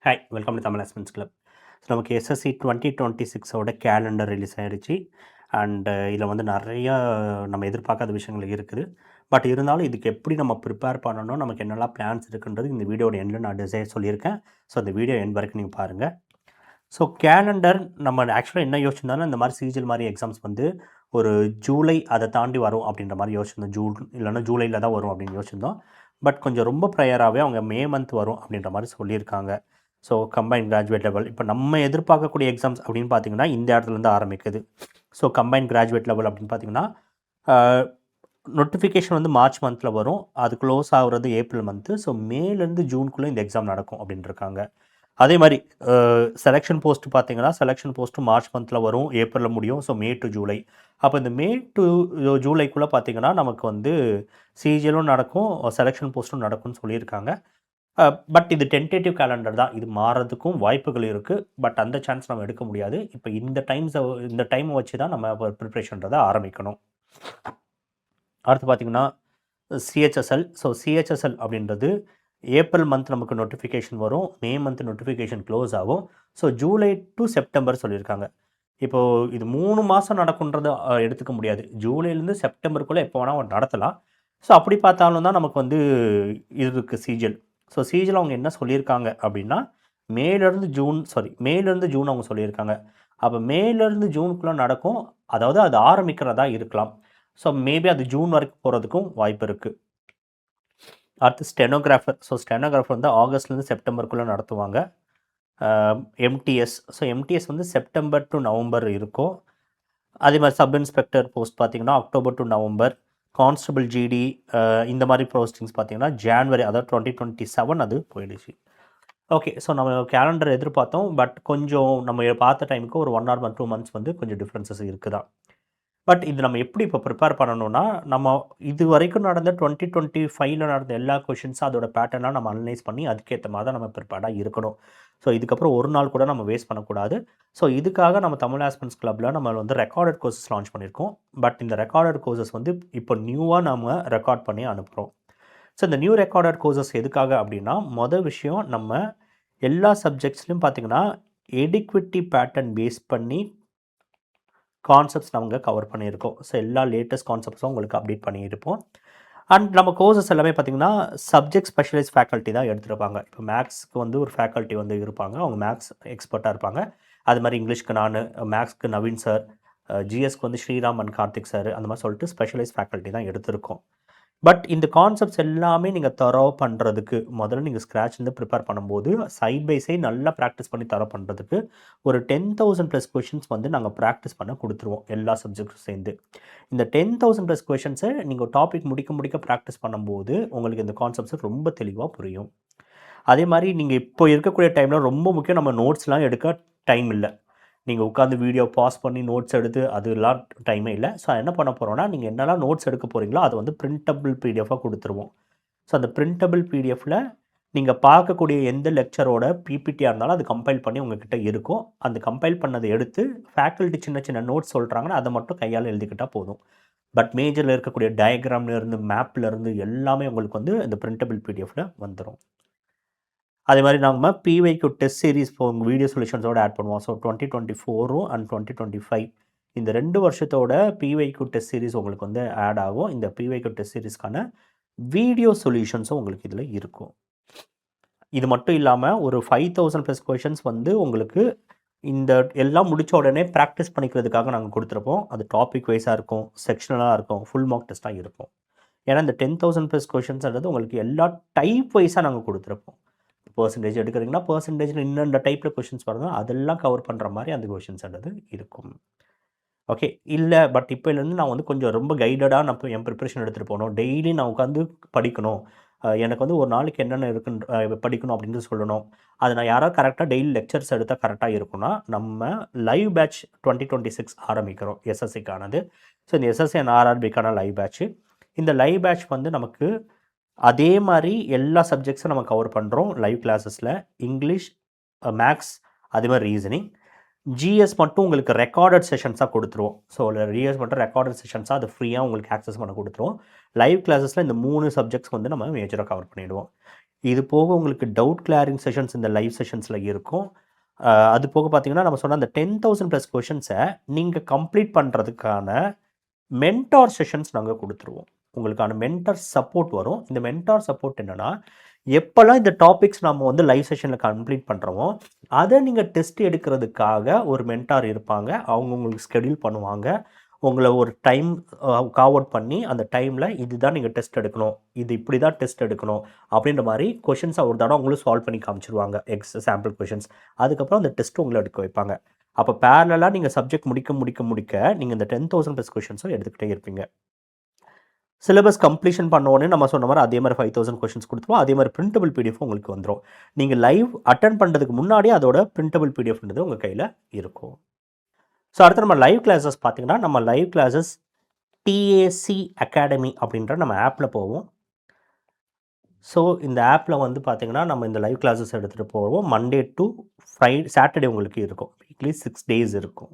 Hi welcome to Tamil assessments club. So நமக்கு SSC 2026ஓட calendar release ஆயிடுச்சு. அண்டு இதில் வந்து நிறையா நம்ம எதிர்பார்க்காத விஷயங்கள் இருக்குது. பட் இருந்தாலும் இதுக்கு எப்படி நம்ம ப்ரிப்பேர் பண்ணணும், நமக்கு என்னெல்லாம் பிளான்ஸ் இருக்குன்றது இந்த வீடியோட எண்டில் நான் டிசைன் சொல்லியிருக்கேன். ஸோ அந்த வீடியோ எண்ட் வரைக்கும் நீங்கள் பாருங்கள். ஸோ கேலண்டர் நம்ம ஆக்சுவலாக என்ன யோசிச்சிருந்தாலும் இந்த மாதிரி சிஜிஎல் மாதிரி எக்ஸாம்ஸ் வந்து ஒரு ஜூலை அதை தாண்டி வரும் அப்படின்ற மாதிரி யோசிச்சிருந்தோம். ஜூன் இல்லைன்னா ஜூலையில் தான் வரும் அப்படின்னு யோசிச்சிருந்தோம். பட் கொஞ்சம் ரொம்ப ப்ரையராகவே அவங்க மே மந்த் வரும் அப்படின்ற மாதிரி சொல்லியிருக்காங்க. ஸோ கம்பைன் கிராஜுவேட் லெவல் இப்போ நம்ம எதிர்பார்க்கக்கூடிய எக்ஸாம்ஸ் அப்படின்னு பார்த்தீங்கன்னா இந்த இடத்துலேருந்து ஆரம்பிக்குது. ஸோ கம்பைன் கிராஜுவேட் லெவல் அப்படின்னு பார்த்தீங்கன்னா நோட்டிஃபிகேஷன் வந்து மார்ச் மந்தில் வரும். அது க்ளோஸ் ஆகுறது ஏப்ரல் மந்த்து. ஸோ மேலேருந்து ஜூனுக்குள்ளே இந்த எக்ஸாம் நடக்கும் அப்படின்னு இருக்காங்க. அதே மாதிரி செலெக்ஷன் போஸ்ட் பார்த்தீங்கன்னா செலெக்ஷன் போஸ்ட்டு மார்ச் மந்தில் வரும், ஏப்ரலில் முடியும். So May to July. அப்போ இந்த மே டு ஜூலைக்குள்ளே பார்த்தீங்கன்னா நமக்கு வந்து சிஜிஎலும் நடக்கும், செலெக்ஷன் போஸ்ட்டும் நடக்கும்னு சொல்லியிருக்காங்க. பட் இது டென்டேட்டிவ் கேலண்டர் தான். இது மாறதுக்கும் வாய்ப்புகள் இருக்குது. பட் அந்த சான்ஸ் நம்ம எடுக்க முடியாது. இப்போ இந்த டைமை வச்சு தான் நம்ம ப்ரிப்ரேஷன்றதை ஆரம்பிக்கணும். அடுத்து பார்த்திங்கன்னா சிஹெச்எஸ்எல். ஸோ சிஹெச்எஸ்எல் அப்படின்றது ஏப்ரல் மந்த் நமக்கு நோட்டிஃபிகேஷன் வரும், மே மந்த் நோட்டிஃபிகேஷன் க்ளோஸ் ஆகும். ஸோ ஜூலை டு செப்டம்பர் சொல்லியிருக்காங்க. இப்போது இது 3 மாதம் நடக்குன்றதை எடுத்துக்க முடியாது. ஜூலைலேருந்து செப்டம்பருக்குள்ளே எப்போ வேணால் நடத்தலாம். ஸோ அப்படி பார்த்தாலும் தான் நமக்கு வந்து இது இருக்குது சிஜிஎல். ஸோ சிஜிஎல் அவங்க என்ன சொல்லியிருக்காங்க அப்படின்னா மேலேருந்து ஜூன் அவங்க சொல்லியிருக்காங்க. அப்போ மேலேருந்து ஜூனுக்குள்ளே நடக்கும். அதாவது அது ஆரம்பிக்கிறதா இருக்கலாம். ஸோ மேபி அது ஜூன் வரைக்கும் போகிறதுக்கும் வாய்ப்பு இருக்குது. அடுத்து ஸ்டெனோகிராஃபர். ஸோ ஸ்டெனோகிராஃபர் வந்து ஆகஸ்ட்லேருந்து செப்டம்பருக்குள்ளே நடத்துவாங்க. எம்டிஎஸ். ஸோ எம்டிஎஸ் வந்து செப்டம்பர் டு நவம்பர் இருக்கும். அதே மாதிரி சப் இன்ஸ்பெக்டர் போஸ்ட் பார்த்திங்கன்னா October to November. Constable GT இந்த மாதிரி போஸ்டிங்ஸ் பார்த்திங்கன்னா ஜான்வரி, அதாவது 2027 அது போயிடுச்சு. ஓகே. ஸோ நம்ம கேலண்டர் எதிர்பார்த்தோம். பட் கொஞ்சம் நம்ம பார்த்த டைமுக்கு ஒரு 1 or 2 months வந்து கொஞ்சம் டிஃப்ரென்சஸ் இருக்குதா. பட் இது நம்ம எப்படி இப்போ ப்ரிப்பேர் பண்ணணும்னா, நம்ம இது வரைக்கும் நடந்த 2025ல் நடந்த எல்லா கொஷின்ஸும் அதோட பேட்டர்னாக நம்ம அனலைஸ் பண்ணி அதுக்கேற்ற மாதிரி தான் நம்ம ப்ரிப்பேர்டாக இருக்கணும். ஸோ இதுக்கப்புறம் ஒரு நாள் கூட நம்ம வேஸ்ட் பண்ணக்கூடாது. ஸோ இதுக்காக நம்ம தமிழ் ஆஸ்பிரண்ட்ஸ் கிளப்பில் நம்ம வந்து ரெக்கார்டட் கோர்சஸ் லான்ச் பண்ணியிருக்கோம். பட் இந்த ரெக்கார்டட் கோர்சஸ் வந்து இப்போ நியூவாக நம்ம ரெக்கார்ட் பண்ணி அனுப்புகிறோம். ஸோ இந்த நியூ ரெக்கார்டட் கோர்சஸ் எதுக்காக அப்படின்னா, மொதல் விஷயம் நம்ம எல்லா சப்ஜெக்ட்ஸ்லையும் பார்த்திங்கன்னா எடிக்விட்டி பேட்டர்ன் பேஸ் பண்ணி கான்செப்ட்ஸ் நம்ம கவர் பண்ணியிருக்கோம். ஸோ எல்லா லேட்டஸ்ட் கான்செப்ட்ஸும் உங்களுக்கு அப்டேட் பண்ணியிருப்போம். அண்ட் நம்ம கோர்சஸ் எல்லாமே பார்த்திங்கன்னா சப்ஜெக்ட் ஸ்பெஷலைஸ் ஃபேக்கல்ட்டி தான் எடுத்துருப்பாங்க. இப்போ மேக்ஸ்க்கு வந்து ஒரு ஃபேக்கல்ட்டி வந்து இருப்பாங்க, அவங்க மேக்ஸ் எக்ஸ்பர்ட்டாக இருப்பாங்க. அது மாதிரி இங்கிலீஷ்க்கு நான், மேக்ஸ்க்கு நவீன் சார், ஜிஎஸ்க்கு வந்து ஸ்ரீராம் அண்ட் கார்த்திக் சார், அந்த மாதிரி சொல்லிட்டு ஸ்பெஷலைஸ் ஃபேக்கல்ட்டி தான் எடுத்திருக்கோம். பட் இந்த கான்செப்ட்ஸ் எல்லாமே நீங்கள் தரவு பண்ணுறதுக்கு முதல்ல நீங்கள் ஸ்க்ராட்ச்லேருந்து ப்ரிப்பேர் பண்ணும்போது சைட் பை சைட் நல்லா ப்ராக்டிஸ் பண்ணி தரவு பண்ணுறதுக்கு ஒரு 10,000+ கொஷின்ஸ் வந்து நாங்கள் ப்ராக்டிஸ் பண்ண கொடுத்துருவோம் எல்லா சப்ஜெக்ட்டும் சேர்ந்து. இந்த 10,000+ கொஷின்ஸை நீங்கள் டாபிக் முடிக்க ப்ராக்டிஸ் பண்ணும்போது உங்களுக்கு இந்த கான்செப்ட்ஸ் ரொம்ப தெளிவாக புரியும். அதே மாதிரி நீங்கள் இப்போ இருக்கக்கூடிய டைமில் ரொம்ப முக்கியம், நம்ம நோட்ஸ்லாம் எடுக்க டைம் இல்லை. நீங்கள் உட்காந்து வீடியோ பாஸ் பண்ணி நோட்ஸ் எடுத்து அதெல்லாம் டைமே இல்லை. ஸோ என்ன பண்ண போகிறோன்னா, நீங்கள் என்னெல்லாம் நோட்ஸ் எடுக்க போகிறீங்களோ அதை வந்து பிரிண்டபிள் பிடிஎஃபாக கொடுத்துருவோம். ஸோ அந்த பிரிண்டபிள் பிடிஎஃபில் நீங்கள் பார்க்கக்கூடிய எந்த லெக்சரோட பிபிடியாக இருந்தாலும் அது கம்பைல் பண்ணி உங்ககிட்ட இருக்கும். அந்த கம்பைல் பண்ணதை எடுத்து ஃபேக்கல்ட்டி சின்ன நோட்ஸ் சொல்கிறாங்கன்னா அதை மட்டும் கையால் எழுதிக்கிட்டால் போதும். பட் மேஜரில் இருக்கக்கூடிய டயக்ராம்லேருந்து மேப்லேருந்து எல்லாமே உங்களுக்கு வந்து இந்த பிரிண்டபிள் பிடிஎஃபில் வந்துடும். அதே மாதிரி நம்ம பிவைக்யூ டெஸ்ட் சீரிஸ் உங்கள் வீடியோ சொல்யூஷன்ஸோடு ஆட் பண்ணுவோம். ஸோ 2024 அண்ட் 2025 இந்த 2 வருஷத்தோட பிவைக்யூ டெஸ்ட் சீரிஸ் உங்களுக்கு வந்து ஆட் ஆகும். இந்த பிவைக்யூ டெஸ்ட் சீரிஸ்க்கான வீடியோ சொல்யூஷன்ஸும் உங்களுக்கு இதில் இருக்கும். இது மட்டும் இல்லாமல் ஒரு 5,000+ கொஷின்ஸ் வந்து உங்களுக்கு இந்த எல்லாம் முடித்த உடனே ப்ராக்டிஸ் பண்ணிக்கிறதுக்காக நாங்கள் கொடுத்துருப்போம். அது டாபிக் வைஸாக இருக்கும், செக்ஷனலாக இருக்கும், ஃபுல் மார்க் டெஸ்ட்டாக இருக்கும். ஏன்னா இந்த 10,000+ கொஷின்ஸ்ன்றது உங்களுக்கு எல்லா டைப் வைஸாக நாங்கள் கொடுத்துருப்போம். பர்சன்டேஜ் எடுக்கிறீங்கன்னா பர்சன்டேஜில் இன்னும் டைப்பில் கொஷின்ஸ் வருதோ அதெல்லாம் கவர் பண்ணுற மாதிரி அந்த கொஷின்ஸ்ன்றது இருக்கும். ஓகே. இல்லை பட் இப்போலேருந்து நான் வந்து கொஞ்சம் ரொம்ப கைடடாக நான் என் ப்ரிப்ரேஷன் எடுத்துகிட்டு போகணும், டெய்லி நான் உட்காந்து படிக்கணும், எனக்கு வந்து ஒரு நாளைக்கு என்னென்ன இருக்குன்னு படிக்கணும் அப்படின்னு சொல்லணும், அதை நான் யாராவது கரெக்டாக டெய்லி லெக்சர்ஸ் எடுத்தால் கரெக்டாக இருக்குன்னா நம்ம லைவ் பேட்ச் 2026 ஆரம்பிக்கிறோம் எஸ்எஸ்சிக்கானது. ஸோ இந்த எஸ்எஸ்சி அண்ட் ஆர்ஆர்பிக்கான லைவ் பேட்ச்சு. இந்த லைவ் பேட்ச் வந்து நமக்கு அதே மாதிரி எல்லா சப்ஜெக்ட்ஸும் நம்ம கவர் பண்ணுறோம் லைவ் கிளாஸஸில். இங்கிலீஷ், மேக்ஸ், அதே மாதிரி ரீசனிங். ஜிஎஸ் மட்டும் உங்களுக்கு ரெக்கார்டட் செஷன்ஸாக கொடுத்துருவோம். ஸோ ஜிஎஸ் மட்டும் ரெக்கார்டட் செஷன்ஸாக அது ஃப்ரீயாக உங்களுக்கு ஆக்சஸ் பண்ண கொடுத்துருவோம். லைவ் கிளாஸஸில் இந்த 3 சப்ஜெக்ட்ஸ் வந்து நம்ம மேஜராக கவர் பண்ணிவிடுவோம். இது போக உங்களுக்கு டவுட் கிளியரிங் செஷன்ஸ் இந்த லைவ் செஷன்ஸில் இருக்கும். அது போக பார்த்தீங்கன்னா, நம்ம சொன்ன அந்த 10,000 ப்ளஸ் கொஷின்ஸை நீங்கள் கம்ப்ளீட் பண்ணுறதுக்கான மென்டார் செஷன்ஸ் நாங்கள் கொடுத்துருவோம். உங்களுக்கான மென்டார் சப்போர்ட் வரும். இந்த மென்டார் சப்போர்ட் என்னென்னா, எப்போல்லாம் இந்த டாபிக்ஸ் நம்ம வந்து லைவ் செஷனில் கம்ப்ளீட் பண்ணுறோமோ, அதை நீங்கள் டெஸ்ட் எடுக்கிறதுக்காக ஒரு மென்டார் இருப்பாங்க. அவங்க உங்களுக்கு ஸ்கெடியூல் பண்ணுவாங்க. உங்களை ஒரு டைம் காவர்ட் பண்ணி அந்த டைமில் இதுதான் நீங்கள் டெஸ்ட் எடுக்கணும், இது இப்படி தான் டெஸ்ட் எடுக்கணும் அப்படின்ற மாதிரி கொஷின்ஸை ஒரு தடவை உங்களுக்கு சால்வ் பண்ணி காமிச்சிருவாங்க. Sample questions. அதுக்கப்புறம் அந்த டெஸ்ட்டு உங்களை எடுக்க வைப்பாங்க. அப்போ பேரலாக நீங்கள் சப்ஜெக்ட் முடிக்க நீங்கள் இந்த 10,000 ப்ளஸ் கொஷின்ஸும் எடுத்துக்கிட்டே இருப்பீங்க. சிலபஸ் கம்ப்ளீஷன் பண்ண உடனே நம்ம சொன்ன மாதிரி அதே மாதிரி 5,000 கொஷின்ஸ் கொடுத்துருவோம். அதே மாதிரி பிரிண்டபிள் பிடிஎஃப் உங்களுக்கு வந்துடும். நீங்கள் லைவ் அட்டன் பண்ணுறதுக்கு முன்னாடியே அதோட பிரிண்டபிள் பிடிஎஃப்ன்றது உங்கள் கையில் இருக்கும். ஸோ அடுத்து நம்ம லைவ் கிளாஸஸ் பார்த்தீங்கன்னா, நம்ம லைவ் கிளாஸஸ் டிஏசி அகாடமி அப்படின்ற நம்ம ஆப்பில் போவோம். ஸோ இந்த ஆப்பில் வந்து பார்த்தீங்கன்னா, நம்ம இந்த லைவ் கிளாஸஸ் எடுத்துகிட்டு போவோம். மண்டே டு சாட்டர்டே உங்களுக்கு இருக்கும். வீக்லி 6 days இருக்கும்.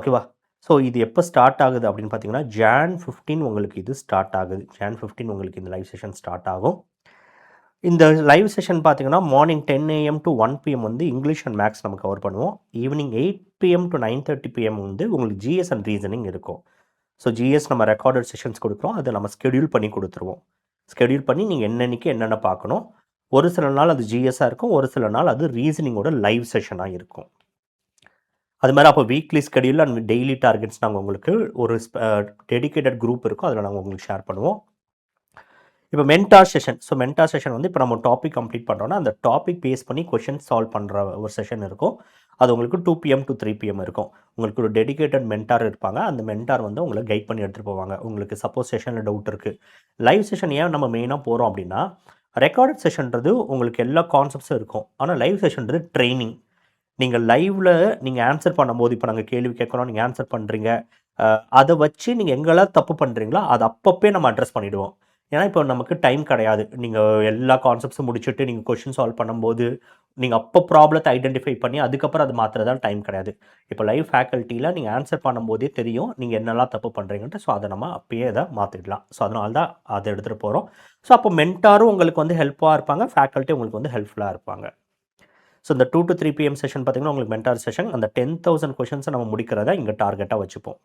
ஓகேவா? ஸோ இது எப்போ ஸ்டார்ட் ஆகுது அப்படின்னு பார்த்தீங்கன்னா, Jan 15 உங்களுக்கு இது ஸ்டார்ட் ஆகுது. Jan 15 உங்களுக்கு இந்த லைவ் செஷன் ஸ்டார்ட் ஆகும். இந்த லைவ் செஷன் பார்த்தீங்கன்னா, மார்னிங் 10 AM to 1 PM வந்து இங்கிலீஷ் அண்ட் மேக்ஸ் நம்ம கவர் பண்ணுவோம். ஈவினிங் 8 PM to 9:30 PM வந்து உங்களுக்கு ஜிஎஸ் அண்ட் ரீசனிங் இருக்கும். ஸோ ஜிஎஸ் நம்ம ரெக்கார்டட் செஷன்ஸ் கொடுக்குறோம். அதை நம்ம ஸ்கெடியூல் பண்ணி கொடுத்துருவோம். ஸ்கெடியூல் பண்ணி நீங்கள் என்னென்னைக்கு என்னென்ன பார்க்கணும். ஒரு சில நாள் அது ஜிஎஸ்ஸாக இருக்கும், ஒரு சில நாள் அது ரீசனிங்கோட லைவ் செஷனாக இருக்கும். அது மாதிரி அப்போ weekly schedule and daily targets நாங்கள் உங்களுக்கு ஒரு டெடிகேட்டட் குரூப் இருக்கும், அதில் நாங்கள் உங்களுக்கு ஷேர் பண்ணுவோம். இப்போ mentor session. So mentor session வந்து இப்போ நம்ம டாபிக் கம்ப்ளீட் பண்ணுறோன்னா, அந்த டாபிக் பேஸ் பண்ணி கொஷின் சால்வ் பண்ணுற ஒரு செஷன் இருக்கும். அது உங்களுக்கு 2 PM to 3 PM இருக்கும். உங்களுக்கு ஒரு டெடிகேட்டட் மென்டார் இருப்பாங்க. அந்த மென்டார் வந்து உங்களை கைட் பண்ணி எடுத்துகிட்டு போவாங்க. உங்களுக்கு சப்போஸ் செஷனில் டவுட் இருக்குது. லைவ் செஷன் ஏன் நம்ம மெயினாக போகிறோம் அப்படின்னா, ரெக்கார்டட் செஷன்றது உங்களுக்கு எல்லா கான்செப்ட்ஸும் இருக்கும். ஆனால் லைவ் செஷன்றது ட்ரைனிங். நீங்கள் லைவில் நீங்கள் ஆன்சர் பண்ணும்போது, இப்போ நாங்கள் கேள்வி கேட்குறோம், நீங்கள் ஆன்சர் பண்ணுறீங்க, அதை வச்சு நீங்கள் எங்கெல்லாம் தப்பு பண்ணுறீங்களோ அதை அப்பப்பே நம்ம அட்ரஸ் பண்ணிவிடுவோம். ஏன்னா இப்போ நமக்கு டைம் கிடையாது. நீங்கள் எல்லா கான்செப்ட்ஸும் முடிச்சுட்டு நீங்கள் கொஷின் சால்வ் பண்ணும்போது நீங்கள் அப்போ ப்ராப்ளத்தை ஐடென்டிஃபை பண்ணி அதுக்கப்புறம் அது மாற்றுறதால டைம் கிடையாது. இப்போ லைவ் ஃபேக்கல்ட்டியில் நீங்கள் ஆன்சர் பண்ணும்போதே தெரியும் நீங்கள் என்னெல்லாம் தப்பு பண்ணுறீங்கன்ட்டு. ஸோ அதை நம்ம அப்பயே அதை மாற்றிடலாம். ஸோ அதனால தான் அதை எடுத்துகிட்டு போகிறோம். ஸோ அப்போ மென்டாரும் உங்களுக்கு வந்து ஹெல்ப்பாக இருப்பாங்க, ஃபேக்கல்ட்டி உங்களுக்கு வந்து ஹெல்ப்ஃபுல்லாக இருப்பாங்க. ஸோ இந்த 2 to 3 PM செஷன் பார்த்தீங்கன்னா உங்களுக்கு மென்டார் செஷன். அந்த 10,000 கொஷின்ஸை நம்ம முடிக்கிறத இங்கே டார்கெட்டாக வச்சுப்போம்.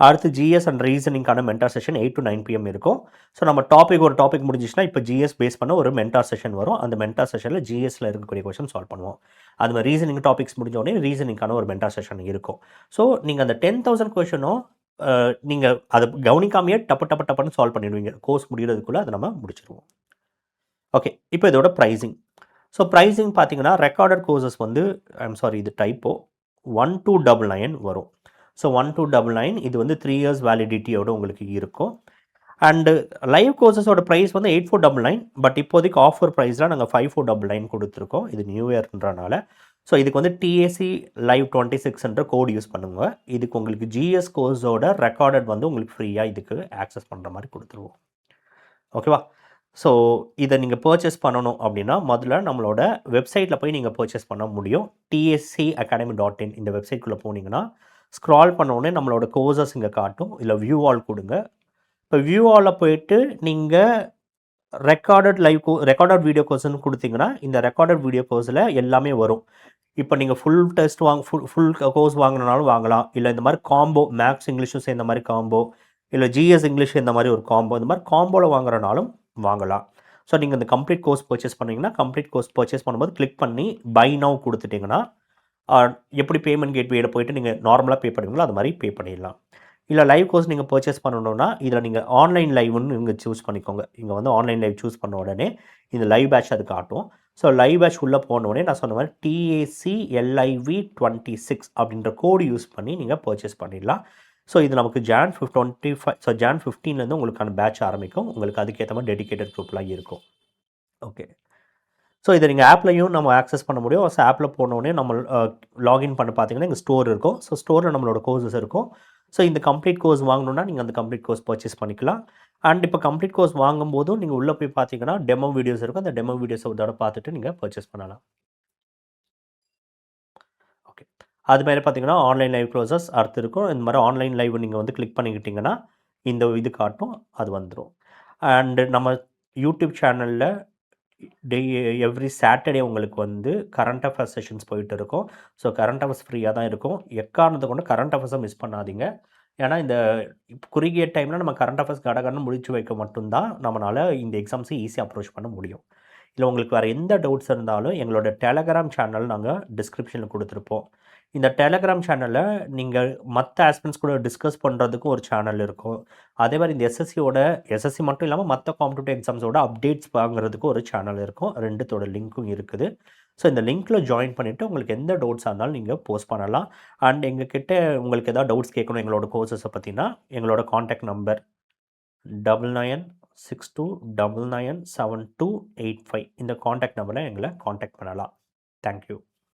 அடுத்து ஜிஎஸ் அண்ட் ரீசனிங்கான மென்டார் செஷன் 8 to 9 PM இருக்கும். ஸோ நம்ம ஒரு டாபிக் முடிஞ்சிச்சுன்னா இப்போ ஜிஎஸ் பேஸ் பண்ண ஒரு மென்டார் செஷன் வரும். அந்த மென்டார் செஷனில் ஜிஎஸ்ல இருக்கக்கூடிய கொஷின் சால்வ் பண்ணுவோம். அது மாதிரி ரீசனிங் டாபிக்ஸ் முடிஞ்ச உடனே ரீசனிங்கான ஒரு மென்டார் செஷன் இருக்கும். ஸோ நீங்கள் அந்த 10,000 கொஷினும் நீங்கள் அதை கவனிக்காமையே டப்புன்னு சால்வ் பண்ணிடுவீங்க. கோர்ஸ் முடிகிறதுக்குள்ளே அதை நம்ம முடிச்சிடுவோம். ஓகே, இப்போ இதோட ப்ரைஸிங். ஸோ ப்ரைஸிங் பார்த்தீங்கன்னா, ரெக்கார்டட் கோர்சஸ் வந்து இது டைப்போ 1299 வரும். ஸோ 1299 இது வந்து 3 years வேலிடிட்டியோட உங்களுக்கு இருக்கும். அண்டு லைவ் கோர்சஸோட ப்ரைஸ் வந்து 8499. பட் இப்போதைக்கு ஆஃபர் ப்ரைஸில் நாங்கள் 5499 கொடுத்துருக்கோம். இது நியூ இயர்ன்றனால. ஸோ இதுக்கு வந்து டிஏசி லைவ் 26 கோட் யூஸ் பண்ணுங்க. இதுக்கு உங்களுக்கு ஜிஎஸ் கோர்ஸோட ரெக்கார்டட் வந்து உங்களுக்கு ஃப்ரீயாக இதுக்கு ஆக்சஸ் பண்ணுற மாதிரி கொடுத்துருவோம். ஓகேவா? ஸோ இதை நீங்கள் பர்ச்சேஸ் பண்ணணும் அப்படின்னா முதல்ல நம்மளோட வெப்சைட்டில் போய் நீங்கள் பர்ச்சேஸ் பண்ண முடியும். tscacademy.in இந்த வெப்சைட்குள்ளே போனீங்கன்னா ஸ்க்ரால் பண்ண உடனே நம்மளோட கோர்சஸ் இங்கே காட்டும். இல்லை வியூ ஆல் கொடுங்க. இப்போ வியூ ஆலில் போயிட்டு நீங்கள் ரெக்கார்டட் வீடியோ கோர்ஸ்னு கொடுத்தீங்கன்னா இந்த ரெக்கார்டட் வீடியோ கோர்ஸில் எல்லாமே வரும். இப்போ நீங்கள் ஃபுல் டெஸ்ட் ஃபுல் கோர்ஸ் வாங்கினாலும் வாங்கலாம். இல்லை இந்த மாதிரி காம்போ மேக்ஸ் இங்கிலீஷும் சேர்ந்த மாதிரி காம்போ, இல்லை ஜிஎஸ் இங்கிலீஷ் இந்த மாதிரி ஒரு காம்போ, இந்த மாதிரி காம்போவில் வாங்குறனாலும் வாங்கலாம். ஸோ நீங்கள் இந்த கம்ப்ளீட் கோர்ஸ் பர்ச்சேஸ் பண்ணிங்கன்னா, கம்ப்ளீட் கோர்ஸ் பர்ச்சேஸ் பண்ணும்போது கிளிக் பண்ணி பை நவ் கொடுத்துட்டிங்கன்னா எப்படி பேமெண்ட் கேட்வேயில் போய்ட்டு நீங்கள் நார்மலாக பே பண்ணுவீங்களோ அது மாதிரி பே பண்ணிடலாம். இல்லை லைவ் கோர்ஸ் நீங்கள் பர்ச்சேஸ் பண்ணணுன்னா இதில் நீங்கள் ஆன்லைன் லைவ்னு இங்கே சூஸ் பண்ணிக்கோங்க. இங்கே வந்து ஆன்லைன் லைவ் சூஸ் பண்ண உடனே இந்த லைவ் பேட்ச் அது காட்டும். ஸோ லைவ் பேட்ச் உள்ளே போன உடனே நான் சொன்ன மாதிரி TACLIV26 அப்படின்ற கோடு யூஸ் பண்ணி நீங்கள் பர்ச்சேஸ் பண்ணிடலாம். ஸோ இது நமக்கு Jan 15 உங்களுக்கான பேட்ச் ஆரம்பிக்கும். உங்களுக்கு அதுக்கேற்ற மாதிரி டெடிகேட்டட் குரூப்லாம் இருக்கும். ஓகே, ஸோ இதை நீங்கள் ஆப்லையும் நம்ம ஆக்சஸ் பண்ண முடியும். ஸோ ஆப்பில் போனோடனே நம்ம லாகின் பண்ண பார்த்தீங்கன்னா இங்கே ஸ்டோர் இருக்கும். ஸோ ஸ்டோரில் நம்மளோட கோர்சஸ் இருக்கும். ஸோ இந்த கம்ப்ளீட் கோர்ஸ் வாங்கணுன்னா நீங்கள் அந்த கம்ப்ளீட் கோர்ஸ் பர்ச்சேஸ் பண்ணிக்கலாம். அண்ட் இப்போ கம்ப்ளீட் கோர்ஸ் வாங்கும்போதும் நீங்கள் உள்ளே போய் பார்த்தீங்கன்னா டெமோ வீடியோஸ் இருக்கும். அந்த டெமோ வீடியோஸை இதோட பார்த்துட்டு நீங்கள் பர்ச்சேஸ் பண்ணலாம். ஓகே, அது மாதிரி பார்த்தீங்கன்னா ஆன்லைன் லைவ் க்ளோசஸ் அடுத்து இருக்கும். இந்த மாதிரி ஆன்லைன் லைவ் நீங்கள் வந்து கிளிக் பண்ணிக்கிட்டிங்கன்னா இந்த இது காட்டும், அது வந்துடும். அண்டு நம்ம யூடியூப் சேனலில் எவ்ரி சாட்டர்டே உங்களுக்கு வந்து கரண்ட் அஃபேர்ஸ் செஷன்ஸ் போயிட்டு இருக்கும். ஸோ கரண்ட் அஃபேர்ஸ் ஃப்ரீயாக தான் இருக்கும். எக்காரணத்தை கொண்டு கரண்ட் அஃபேர்ஸை மிஸ் பண்ணாதீங்க. ஏன்னா இந்த குறுகிய டைமில் நம்ம கரண்ட் அஃபேர்ஸ் கடகடன்னு முடிச்சு வைக்க மட்டும்தான் நம்மளால் இந்த எக்ஸாம்ஸை ஈஸியாக அப்ரோச் பண்ண முடியும். இல்லை உங்களுக்கு வேறு எந்த டவுட்ஸ் இருந்தாலும் எங்களோட டெலகிராம் சேனல் நாங்கள் டிஸ்கிரிப்ஷனில் கொடுத்துருப்போம். இந்த டெலகிராம் சேனலில் நீங்கள் மற்ற ஆஸ்பிரண்ட்ஸ் கூட டிஸ்கஸ் பண்ணுறதுக்கும் ஒரு சேனல் இருக்கும். அதே மாதிரி இந்த எஸ்எஸ்சி மட்டும் இல்லாமல் மற்ற காம்படிட்டிவ் எக்ஸாம்ஸோட அப்டேட்ஸ் வாங்குறதுக்கு ஒரு சேனல் இருக்கும். ரெண்டுத்தோட லிங்க்கும் இருக்குது. ஸோ இந்த லிங்க்கில் ஜாயின் பண்ணிவிட்டு உங்களுக்கு எந்த டவுட்ஸாக இருந்தாலும் நீங்கள் போஸ்ட் பண்ணலாம். அண்ட் எங்ககிட்ட உங்களுக்கு எதாவது டவுட்ஸ் கேட்கணும் எங்களோட கோர்சஸை பற்றினா எங்களோட காண்டாக்ட் நம்பர் 9962997285 இந்த காண்டாக்ட் நம்பரில் எங்களை காண்டாக்ட் பண்ணலாம். தேங்க்யூ.